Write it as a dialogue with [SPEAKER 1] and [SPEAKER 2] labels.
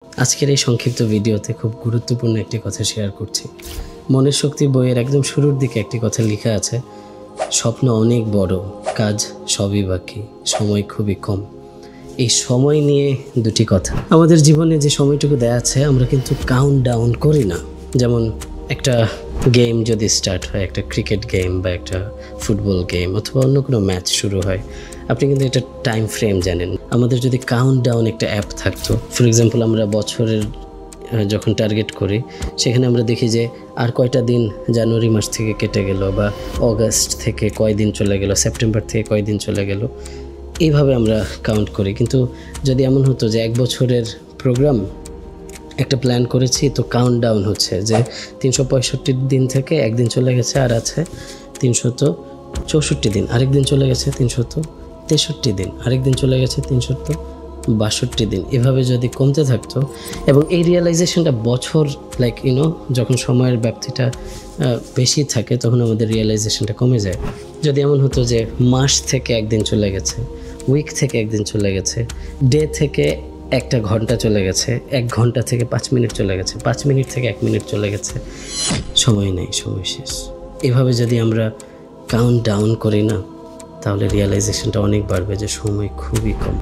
[SPEAKER 1] আজকের এই সংক্ষিপ্ত ভিডিওতে খুব গুরুত্বপূর্ণ একটি কথা শেয়ার করছি। মনের শক্তি বইয়ের একদম শুরুর দিকে একটি কথা লেখা আছে, স্বপ্ন অনেক বড়, কাজ সবই বাকি, সময় খুবই কম। এই সময় নিয়ে দুটি কথা। আমাদের জীবনে যে সময়টুকু দেয়া আছে আমরা কিন্তু কাউন্ট ডাউন করি না। যেমন একটা গেম যদি স্টার্ট হয়, একটা ক্রিকেট গেম বা একটা ফুটবল গেম অথবা অন্য কোনো ম্যাচ শুরু হয়, আপনি কিন্তু এটা টাইম ফ্রেম জানেন। আমাদের যদি কাউন্ট ডাউন একটা অ্যাপ থাকতো, ফর এক্সাম্পল আমরা বছরের যখন টার্গেট করি সেখানে আমরা দেখি যে আর কয়টা দিন জানুয়ারি মাস থেকে কেটে গেল, বা অগাস্ট থেকে কয়দিন চলে গেল, সেপ্টেম্বর থেকে কয়দিন চলে গেল, এইভাবে আমরা কাউন্ট করি। কিন্তু যদি এমন হতো যে এক বছরের প্রোগ্রাম একটা প্ল্যান করেছি, তো কাউন্ট ডাউন হচ্ছে যে 365 দিন থেকে একদিন চলে গেছে, আর আছে 364 দিন, আরেক দিন চলে গেছে 363 দিন, আরেক দিন চলে গেছে 362 দিন। এভাবে যদি কমতে থাকতো এবং এই রিয়েলাইজেশনটা বছর যখন সময়ের ব্যাপ্তিটা বেশি থাকে তখন আমাদের রিয়েলাইজেশনটা কমে যায়। যদি এমন হতো যে মাস থেকে একদিন চলে গেছে, উইক থেকে একদিন চলে গেছে, ডে থেকে একটা ঘন্টা চলে গেছে, 1 ঘন্টা থেকে 5 মিনিট চলে গেছে, 5 মিনিট থেকে 1 মিনিট চলে গেছে, সময় নেই, সময় শেষ। এভাবে যদি আমরা কাউন্ট ডাউন করি না, তাহলে রিয়েলাইজেশনটা অনেক বাড়বে যে সময় খুবই কম।